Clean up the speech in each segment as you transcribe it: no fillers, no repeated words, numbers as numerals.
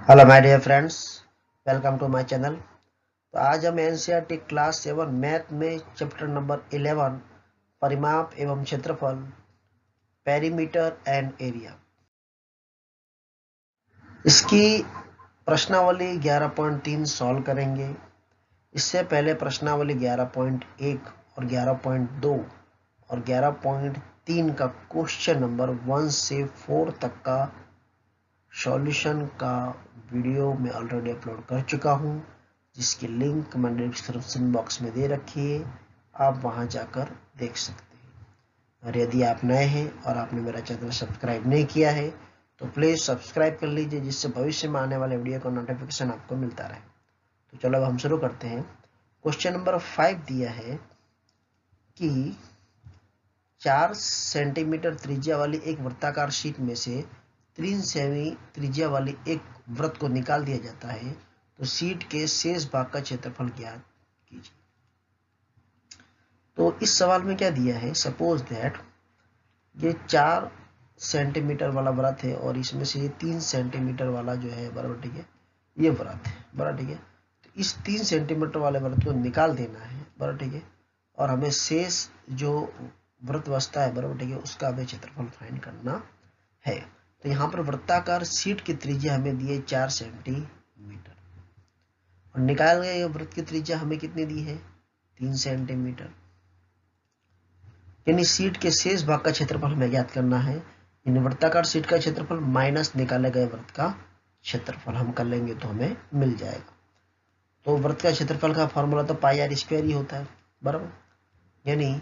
Hello my dear friends, welcome to my channel. तो आज हम एनसीईआरटी क्लास 7 मैथ में चैप्टर नंबर 11 परिमाप एवं क्षेत्रफल, पेरीमीटर एंड एरिया, इसकी प्रश्नावली 11.3 सॉल्व करेंगे। इससे पहले प्रश्नावली 11.1 और 11.2 और 11.3 का क्वेश्चन नंबर 1 से 4 तक का सॉल्यूशन का वीडियो मैं ऑलरेडी अपलोड कर चुका हूं, जिसकी लिंक मैंने डिस्क्रिप्शन बॉक्स में दे रखी है। आप वहां जाकर देख सकते हैं। और यदि आप नए हैं और आपने मेरा चैनल सब्सक्राइब नहीं किया है तो प्लीज़ सब्सक्राइब कर लीजिए, जिससे भविष्य में आने वाले वीडियो का नोटिफिकेशन आपको मिलता रहे। तो चलो अब हम शुरू करते हैं। क्वेश्चन नंबर 5 दिया है कि 4 सेंटीमीटर त्रिज्या वाली एक वृत्ताकार शीट में से 3 सेमी त्रिज्या वाली एक वृत्त को निकाल दिया जाता है, तो शीट के शेष भाग का क्षेत्रफल ज्ञात कीजिए। तो इस सवाल में क्या दिया है, सपोज दैट ये 4 सेंटीमीटर वाला वृत्त है और इसमें से ये 3 सेंटीमीटर वाला जो है, बराबर ठीक है, ये वृत्त है, बराबर ठीक है। तो इस 3 सेंटीमीटर वाले वृत्त को निकाल देना है, बराबर ठीक है, और हमें शेष जो वृत्त बचता है, बराबर ठीक है, उसका हमें क्षेत्रफल फाइंड करना है। तो यहाँ पर वृत्ताकार शीट की त्रिज्या हमें दी है 4 सेंटीमीटर और निकाल गए वृत्त की त्रिज्या हमें कितनी दी है, 3 सेंटीमीटर। यानी शीट के शेष भाग का क्षेत्रफल हमें ज्ञात करना है। यानी वृत्ताकार शीट का क्षेत्रफल माइनस निकाले गए वृत्त का क्षेत्रफल हम कर लेंगे तो हमें मिल जाएगा। तो वृत्त का क्षेत्रफल का फॉर्मूला तो पाई आर स्क्वायर ही होता है, बराबर। यानी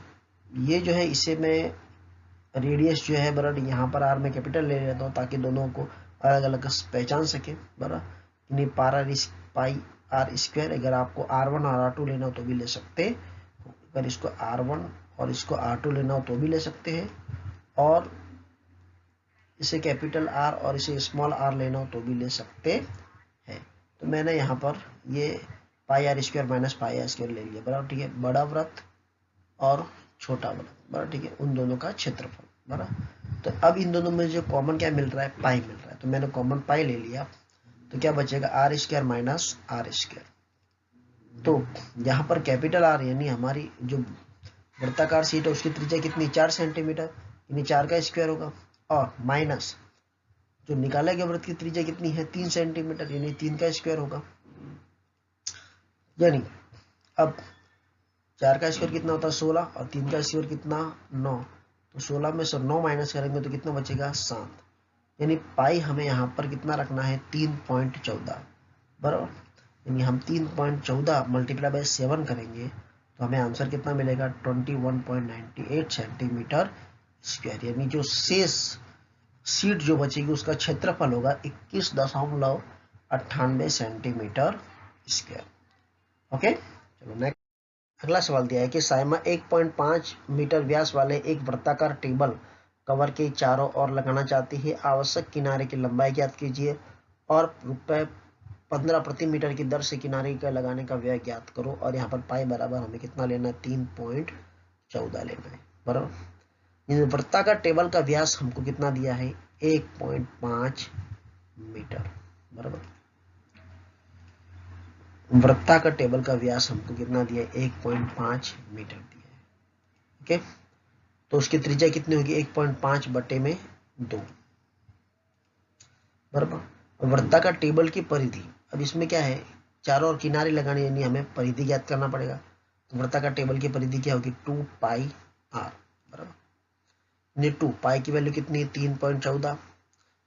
ये जो है, इसे मैं रेडियस जो है, बराबर, यहाँ पर आर में कैपिटल ले लेता हूँ ताकि दोनों को अलग अलग पहचान सके, बराबर। यानी पाई आर स्क्वायर, अगर आपको R1 और R2 लेना हो तो भी ले सकते हैं, अगर इसको R1 और इसको R2 लेना हो तो भी ले सकते हैं, और इसे कैपिटल आर और इसे स्मॉल आर लेना हो तो भी ले सकते हैं। तो मैंने यहाँ पर ये pi r square minus pi r square ले लिया, बराबर ठीक है। बड़ा वृत्त और छोटा वृत्त, बराबर ठीक है, उन दोनों का क्षेत्रफल, बराबर। तो अब इन दोनों में जो कॉमन क्या मिल रहा है, पाई मिल रहा है, तो मैंने कॉमन पाई ले लिया। तो क्या बचेगा, R square minus R square. तो यहाँ पर कैपिटल आर यानी हमारी जो वृत्ताकार शीट है उसकी त्रिज्या कितनी, 4 सेंटीमीटर, यानी 4 का स्क्वायर होगा, और माइनस जो निकाला गया वृत्त की त्रिज्या कितनी है, 3 सेंटीमीटर, यानी 3 का स्क्वायर होगा। यानी अब 4 का स्क्वायर कितना होता है, 16, और 3 का स्क्वायर कितना, 9। तो 16 में से 9 माइनस करेंगे तो कितना बचेगा, 7। यानी पाई हमें यहाँ पर कितना रखना है, 3.14, बराबर। यानी हम 3.14 मल्टीप्लाई बाय 7 करेंगे तो हमें आंसर कितना मिलेगा, 21.98 सेंटीमीटर स्क्वायर। यानी जो शेष सीट जो बचेगी उसका क्षेत्रफल होगा 21.98 सेंटीमीटर स्क्वायर। ओके, चलो नेक्स्ट। अगला सवाल दिया है कि साइमा 1.5 मीटर व्यास वाले एक वृत्ताकार टेबल कवर के चारों ओर लगाना चाहती है। आवश्यक किनारे की लंबाई ज्ञात कीजिए और रुपए 15 प्रति मीटर की दर से किनारे का लगाने का व्यय ज्ञात करो। और यहाँ पर पाई बराबर हमें कितना लेना है, 3.14 लेना है, बराबर। वृत्ताकार टेबल का व्यास हमको कितना दिया है, 1.5 मीटर, बराबर। वृत्ताकार टेबल का व्यास हमको कितना दिया है, 1.5 मीटर दिया है। ओके, तो उसकी त्रिज्या कितनी होगी, 1.5 बटे में 2, बराबर। वृत्ताकार टेबल की परिधि, अब इसमें क्या है, चारों ओर किनारे लगाने, यानी हमें परिधि ज्ञात करना पड़ेगा। तो वृत्ताकार टेबल की परिधि क्या होगी, 2 पाई आर, बराबर। 2 पाई की वैल्यू कितनी, 3.14,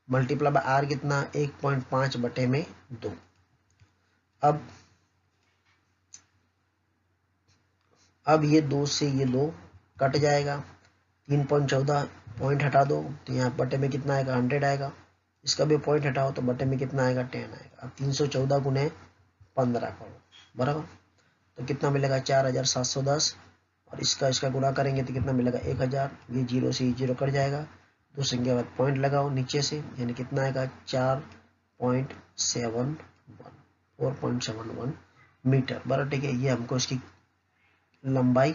मल्टीप्लाई बाय आर कितना, 1.5 बटे में 2। अब ये 2 से ये 2 कट जाएगा, 3.14 पॉइंट हटा दो तो यहाँ बटे में कितना आएगा, 100 आएगा। इसका भी पॉइंट हटाओ तो बटे में कितना आएगा, 10 आएगा। अब 314 गुने 15 करो, बराबर। तो कितना मिलेगा, 4710, और इसका गुणा करेंगे तो कितना मिलेगा, 1000। ये जीरो से जीरो कट जाएगा, दो संख्या बाद पॉइंट लगाओ नीचे से, यानी कितना आएगा, 4.71 मीटर, बराबर ठीक है। ये हमको इसकी लंबाई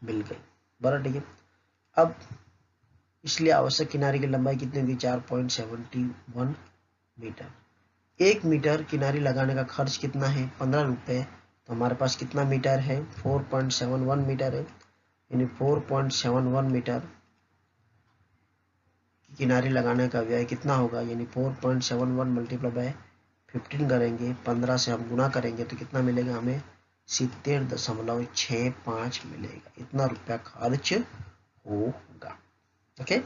मिल गई, बराबर ठीक है। अब इसलिए आवश्यक किनारे की लंबाई कितनी होगी, 4.71 मीटर। 1 मीटर किनारी लगाने का खर्च कितना है 15 रुपये। तो हमारे पास कितना मीटर है 4.71 मीटर है, यानी 4.71 मीटर की किनारी लगाने का व्यय कितना होगा, यानी 4.71 मल्टीप्लाई बाय 15 करेंगे, 15 से हम गुना करेंगे तो कितना मिलेगा हमें 70.65 मिलेगा। इतना रुपया खर्च होगा। ओके,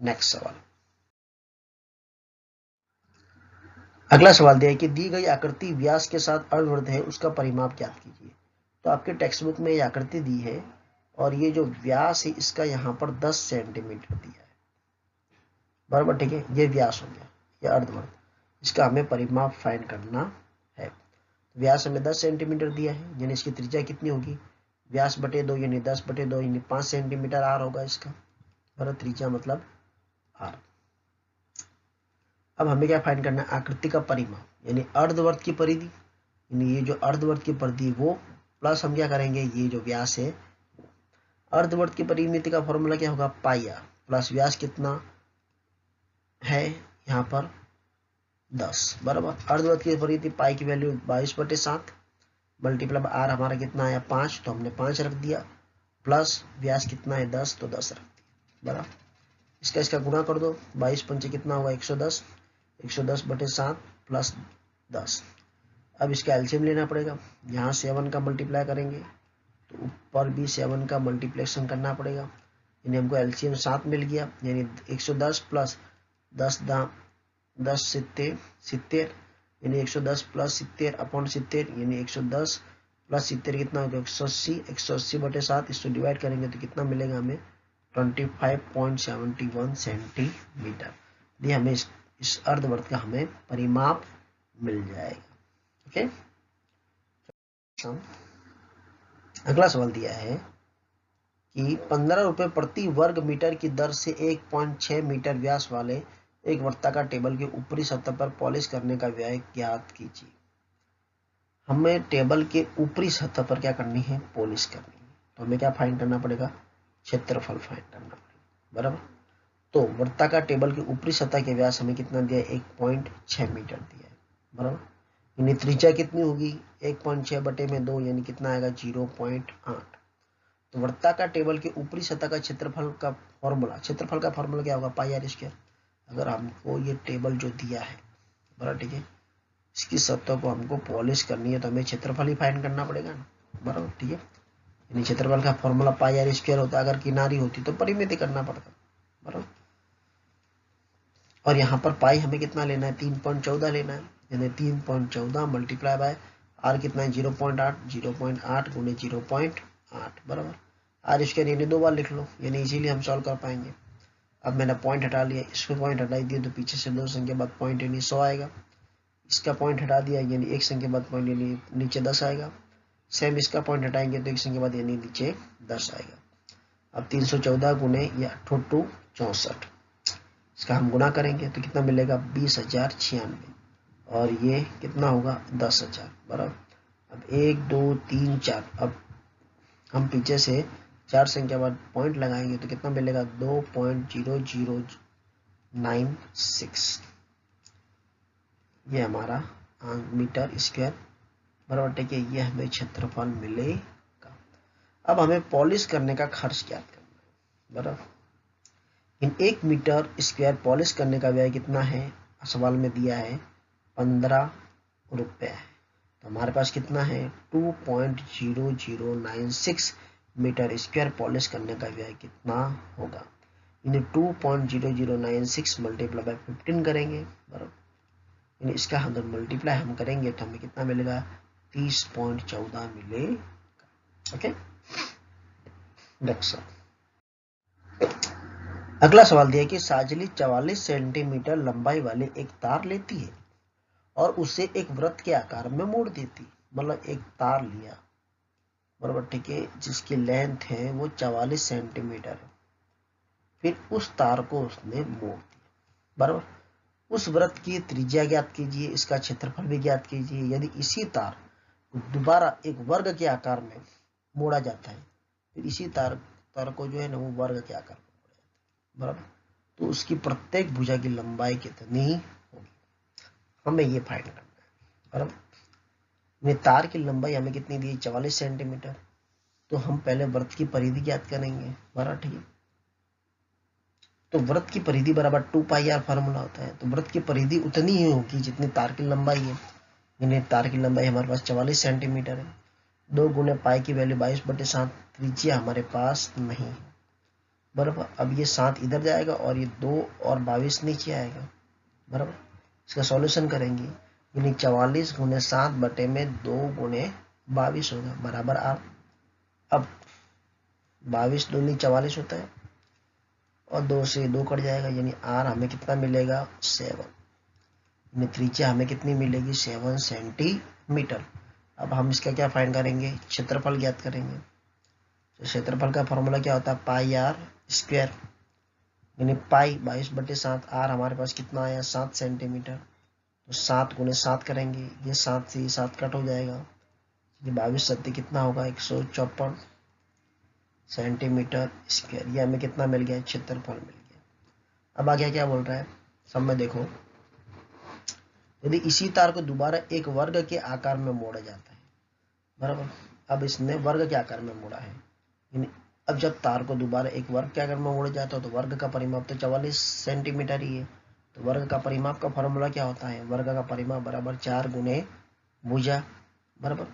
नेक्स्ट सवाल। अगला सवाल दिया है कि दी गई आकृति व्यास के साथ अर्धवृत्त है, उसका परिमाप ज्ञात कीजिए। तो आपके टेक्स्ट बुक में ये आकृति दी है और ये जो व्यास है इसका यहाँ पर 10 सेंटीमीटर दिया है, बराबर, ठीक है। ये व्यास हो गया, ये अर्धवृत्त, इसका हमें परिमाप फाइंड करना है। व्यास हमें 10 सेंटीमीटर दिया है, यानी इसकी त्रिज्या कितनी होगी, व्यास बटे 2 यानी 10/2 यानी 5 सेंटीमीटर आर होगा इसका, बराबर, त्रिज्या मतलब आर। अब हमें क्या फाइंड करना है, आकृति का परिमाप, यानी अर्धवृत्त की परिधि, यानी ये जो अर्धवृत्त की परिधि वो प्लस हम क्या करेंगे, ये जो व्यास है। अर्धवृत्त की परिमिति का फॉर्मूला क्या होगा, पाई आर प्लस व्यास कितना है यहाँ पर 10, बराबर। अर्धवृत्त की परिधि पाई की वैल्यू 22/7 मल्टीप्लाई आर हमारा कितना आया 5, तो हमने 5 रख दिया, प्लस व्यास कितना है 10, तो 10 रख दिया, बराबर। इसका गुणा कर दो, 22 पंचे कितना होगा 110, 110/7 प्लस 10। अब इसका एलसीएम लेना पड़ेगा, यहाँ 7 का मल्टीप्लाई करेंगे तो ऊपर भी 7 का मल्टीप्लेक्शन करना पड़ेगा, यानी हमको एलसीएम 7 मिल गया, यानी 110 प्लस 10 70 70, यानी 110 प्लस 70 अपॉन 70, यानी 110 प्लस 70 कितना होगा 180, 180/7, इसको डिवाइड करेंगे तो कितना मिलेगा हमें 25.71 सेंटीमीटर। ये हमें इस अर्धवृत्त का हमें परिमाप मिल जाएगा। ओके, अगला सवाल दिया है कि 15 रुपये प्रति वर्ग मीटर की दर से 1.6 मीटर व्यास वाले एक वृत्ताकार टेबल के ऊपरी सतह पर पॉलिश करने का व्यय ज्ञात कीजिए। हमें टेबल के ऊपरी सतह पर क्या करनी है, पॉलिश करनी है, तो हमें क्या फाइंड करना पड़ेगा, क्षेत्रफल फाइंड करना पड़ेगा, बराबर। तो वृत्ताकार टेबल की ऊपरी सतह के व्यास हमें कितना दिया है 1.6 मीटर दिया है, बराबर। यानी त्रिज्या कितनी होगी 1.6/2 यानी कितना आएगा 0.8। तो वृत्ताकार टेबल के ऊपरी सतह का क्षेत्रफल का फॉर्मूला क्या होगा, पाई आर स्क्वायर। अगर हमको ये टेबल जो दिया है, बराबर, ठीक है, इसकी सतह को हमको पॉलिश करनी है तो हमें क्षेत्रफल ही फाइंड करना पड़ेगा ना, बराबर, ठीक है। यानी क्षेत्रफल का फॉर्मूला पाई आर स्क्वायर होता, अगर किनारी होती तो परिमिति करना पड़ता, बराबर। और यहाँ पर पाई हमें कितना लेना है 3.14 लेना है, यानी 3.14 मल्टीप्लाई बाय आर कितना है 0.8, 0.8 गुणे 0.8, बराबर। आर स्क्वायर यानी 2 बार लिख लो, यानी इजीली हम सॉल्व कर पाएंगे। अब मैंने पॉइंट हटा लिया, इसको पॉइंट हटा दिया तो पीछे से 2 संख्या बाद पॉइंट यानी 100 आएगा। इसका पॉइंट हटा दिया यानी 1 संख्या बाद पॉइंट यानी नीचे 10 आएगा। सेम इसका पॉइंट हटाएंगे तो 1 संख्या बाद यानी नीचे 10 आएगा। अब 314 गुणे या 64, इसका हम गुणा करेंगे तो कितना मिलेगा 20,096, और ये कितना होगा 10,000, बराबर। अब 1 2 3 4, अब हम पीछे से 4 संख्या बाद पॉइंट लगाएंगे तो कितना मिलेगा 2.0096, ये हमारा मीटर स्क्वायर, बराबर, ठीक है। ये हमें क्षेत्रफल मिलेगा। अब हमें पॉलिश करने का खर्च ज्ञात करना है, बराबर। इन 1 मीटर स्क्वायर पॉलिश करने का व्यय कितना है, सवाल में दिया है 15 रुपये है, तो हमारे पास कितना है 2.0096 मीटर स्क्वायर पॉलिश करने का व्यय कितना होगा, यानी 2.0096 मल्टीप्लाई बाय 15 करेंगे, बराबर। यानी इसका अगर मल्टीप्लाई हम करेंगे तो हमें कितना मिलेगा 30.14 मिलेगा। Okay, next. अगला सवाल दिया कि साजली 44 सेंटीमीटर लंबाई वाले एक तार लेती है और उसे एक वृत्त के आकार में मोड़ देती, मतलब एक तार लिया, बराबर, ठीक है, जिसकी लेंथ है वो 44 सेंटीमीटर है, फिर उस तार को उसने मोड़ दिया, बराबर। उस वृत्त की त्रिज्या ज्ञात कीजिए, इसका क्षेत्रफल भी ज्ञात कीजिए। यदि इसी तार दोबारा एक वर्ग के आकार में मोड़ा जाता है, फिर इसी तार को जो है ना वो वर्ग के आकार में मोड़ा जाता है, बराबर, तो उसकी प्रत्येक भुजा की लंबाई कितनी होगी। हमें ये फाइंड करना है। बराबर, तार की लंबाई हमें कितनी दी, 44 सेंटीमीटर। तो हम पहले वृत्त की परिधि ज्ञात करेंगे। बराबर, ठीक है। तो वृत्त की परिधि बराबर 2πr फार्मूला होता है। तो वृत्त की परिधि उतनी ही होगी जितनी तार की लंबाई है। यानी तार की लंबाई हमारे पास 44 सेंटीमीटर है। 2 गुने पाई की वैल्यू 22/7, त्रिज्या हमारे पास नहीं है। बराबर, अब ये 7 इधर जाएगा और ये 2 और 22 नीचे आएगा। बराबर, इसका सॉल्यूशन करेंगे, यानी 44 गुने 7 बटे में 2 गुने 22 होगा बराबर 8। अब 22 दूनी 44 होता है और 2 से 2 कट जाएगा, यानी आर हमें कितना मिलेगा, 7। यानी त्रिज्या हमें कितनी मिलेगी, 7 सेंटीमीटर। अब हम इसका क्या फाइंड करेंगे, क्षेत्रफल ज्ञात करेंगे। तो क्षेत्रफल का फॉर्मूला क्या होता है, पाई आर स्क्वायर। यानी पाई 22/7, आर हमारे पास कितना आया, 7 सेंटीमीटर। तो 7 गुने 7 करेंगे, ये 7 से 7 कट हो जाएगा, ये 22 सत्ती कितना होगा, 154 सेंटीमीटर स्क्वायर। ये हमें कितना मिल गया, क्षेत्रफल मिल गया। अब आगे क्या बोल रहा है, सब में देखो, यदि इसी तार को दोबारा एक वर्ग के आकार में मोड़ा जाता है। बराबर, अब इसने वर्ग के आकार में मोड़ा है। अब जब तार को दोबारा एक वर्ग के आकार में मोड़ा जाता है तो वर्ग का परिमाप तो 44 सेंटीमीटर ही है। तो वर्ग का परिमाप का फॉर्मूला क्या होता है, वर्ग का परिमाप बराबर 4 गुने भुजा। बराबर,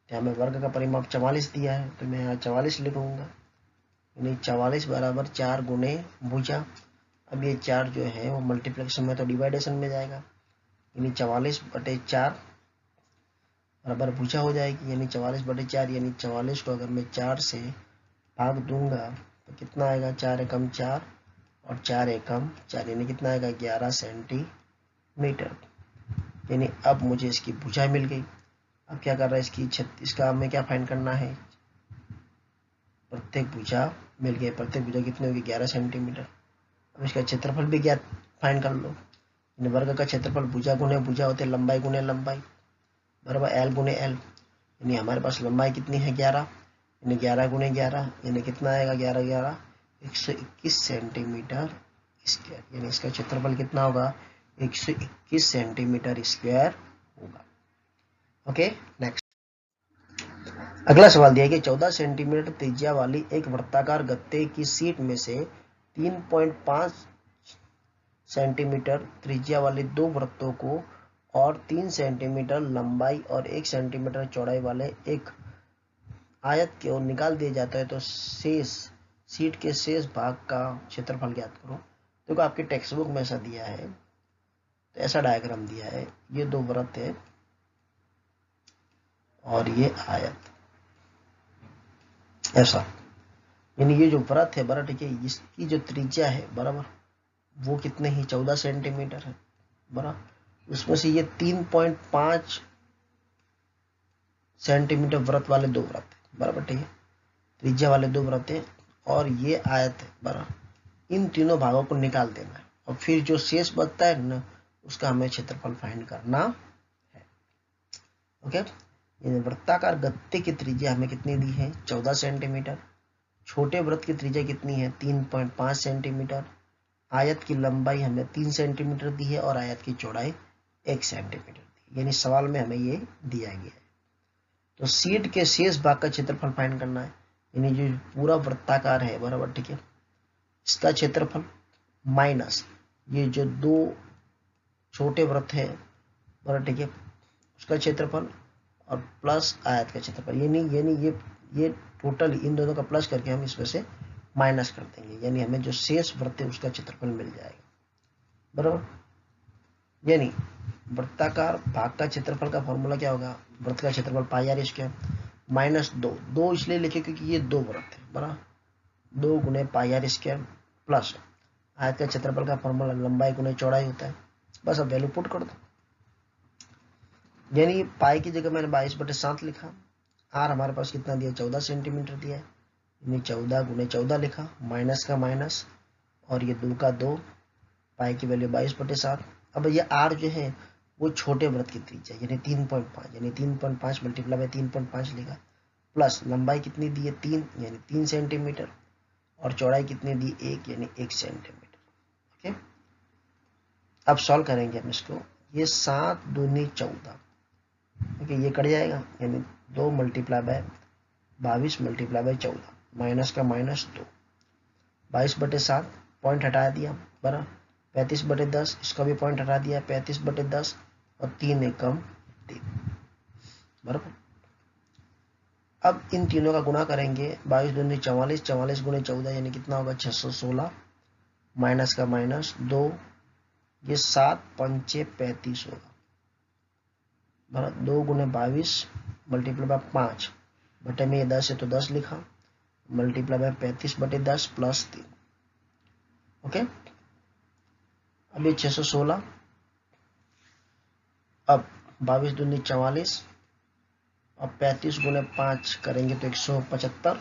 हमें वर्ग का परिमाप 44 दिया है तो मैं यहाँ 44 लिखूंगा, यानी 44 बराबर 4 गुने भुजा। अब ये 4 जो है वो मल्टीप्लिकेशन में तो डिवाइडेशन में जाएगा, यानी 44/4 बराबर भुजा हो जाएगी, यानी 44/4। यानी 44 को अगर मैं 4 से भाग दूंगा तो कितना आएगा, 4 एकम 4 और 4 एकम 4, यानी कितना आएगा, 11 सेंटीमीटर। यानी अब मुझे इसकी भुजा मिल गई। अब क्या कर रहा है, इसका हमें क्या फाइंड करना है, प्रत्येक भुजा मिल गई। प्रत्येक भुजा कितनी होगी, 11 सेंटीमीटर। अब इसका क्षेत्रफल भी क्या फाइंड कर लो, वर्ग का क्षेत्रफल भुजा गुने भुजा होते, लंबाई गुने लंबाई, बराबर एल गुने एल। यानी हमारे पास लंबाई कितनी है, 11, यानी 11 गुने 11, यानी कितना आएगा, 11 11 121 सेंटीमीटर स्क्वायर। यानी इसका क्षेत्रफल कितना होगा, 121 सेंटीमीटर स्क्वायर होगा। Okay, next. अगला सवाल दिया कि 14 सेंटीमीटर त्रिज्या वाली एक वृत्ताकार गत्ते की शीट में से 3.5 सेंटीमीटर त्रिज्या वाले 2 वृत्तों को और 3 सेंटीमीटर लंबाई और 1 सेंटीमीटर चौड़ाई वाले एक आयत को निकाल दिया जाता है। तो शेष शीट के शेष भाग का क्षेत्रफल ज्ञात करो। देखो आपके टेक्स्ट बुक में ऐसा दिया है, तो ऐसा डायग्राम दिया है, ये 2 वृत्त है और ये आयत, ऐसा। यानी ये जो वृत्त है, बराबर, ठीक है, इसकी जो त्रिज्या है, बराबर, वो कितने ही 14 सेंटीमीटर है। बराबर, उसमें से ये 3.5 सेंटीमीटर वृत्त वाले 2 वृत्त, बराबर, ठीक है, त्रिज्या वाले 2 वृत्त है और ये आयत है। बराबर, इन तीनों भागों को निकाल देना है और फिर जो शेष बचता है ना, उसका हमें क्षेत्रफल फाइंड करना है। ओके, वृत्ताकार गत्ते की त्रिज्या हमें कितनी दी है, 14 सेंटीमीटर। छोटे वृत्त की त्रिज्या कितनी है, 3.5 सेंटीमीटर। आयत की लंबाई हमें 3 सेंटीमीटर दी है और आयत की चौड़ाई 1 सेंटीमीटर दी, यानी सवाल में हमें ये दिया गया है। तो शीट के शेष भाग का क्षेत्रफल फाइंड करना है, यानी जो पूरा वृत्ताकार है, बराबर, ठीक है, इसका क्षेत्रफल माइनस ये जो 2 छोटे वृत्त है, बराबर, ठीक है, उसका क्षेत्रफल और प्लस आयत का क्षेत्रफल, यानी ये टोटल इन दोनों का प्लस करके हम इसमें से माइनस कर देंगे, यानी हमें जो शेष वृत्त है उसका क्षेत्रफल मिल जाएगा। बराबर, यानी वृत्ताकार भाग का क्षेत्रफल का फॉर्मूला क्या होगा, वृत्त का क्षेत्रफल पाई आर स्क्वायर माइनस 2 इसलिए लिखे क्योंकि ये 2 वृत्त है। बराबर, 2 गुने पाई आर स्क्वायर प्लस आयत का क्षेत्रफल का फॉर्मूला लंबाई गुने चौड़ाई होता है। बस अब वैल्यू पुट कर दो, यानी पाई की जगह मैंने 22/7 लिखा, आर हमारे पास कितना दिया, 14 सेंटीमीटर दिया है, यानी 14 गुने 14 लिखा, माइनस का माइनस और ये 2 का 2, पाई की वैल्यू 22/7। अब ये आर जो है वो छोटे वृत्त की त्रिज्या यानी 3.5, यानी 3.5 मल्टीप्लाई बाय 3.5 लिखा, प्लस लंबाई कितनी दी है, 3, यानी 3 सेंटीमीटर और चौड़ाई कितनी दी, 1, यानी 1 सेंटीमीटर। ओके, अब सॉल्व करेंगे हम इसको। ये 7 दूनी 14, ठीक है, ये कट जाएगा, यानी 2 multiply by 22 multiply by 14, minus का माइनस 2, 22/7 पॉइंट हटा दिया बराबर, 35/10 इसका भी पॉइंट हटा दिया, 35/10 और 3 एकम 3 बराबर। अब इन तीनों का गुणा करेंगे, 22 दूनी 44, 44 गुणे 14 यानी कितना होगा 616, माइनस का माइनस 2, ये 7 पंचे 35 होगा बराबर, 2 गुणे 22 मल्टीप्लाई बाय 5 बटे में ये 10 है तो 10 लिखा, मल्टीप्लाई बाय 35/10 प्लस 3, ओके। अब ये 616, अब 22 दूनी 44, अब 35 गुणे 5 करेंगे तो 175,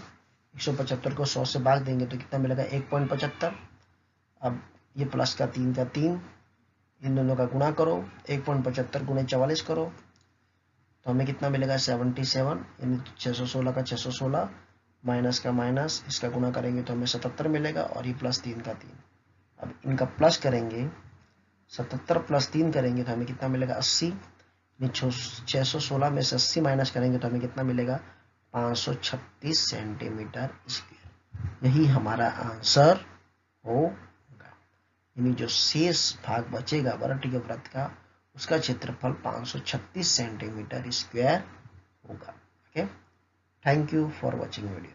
175 को 100 से भाग देंगे तो कितना मिलेगा 1.75, अब ये प्लस का 3 का 3, इन दोनों का गुणा करो, 1.75 गुणे 44 करो तो हमें कितना मिलेगा 77, यानी 616 का 616 माइनस का माइनस, इसका गुणा करेंगे तो हमें 77 मिलेगा, और ये प्लस 3 का 3, अब इनका प्लस करेंगे, 77 प्लस 3 करेंगे तो हमें कितना मिलेगा 80, 616 में से 80 माइनस करेंगे तो हमें कितना मिलेगा 536 सेंटीमीटर स्क्वायर। यही हमारा आंसर होगा, यानी जो शेष भाग बचेगा वृत्त के वृत्त का, उसका क्षेत्रफल 536 सेंटीमीटर स्क्वायर होगा। Okay, thank you for watching video.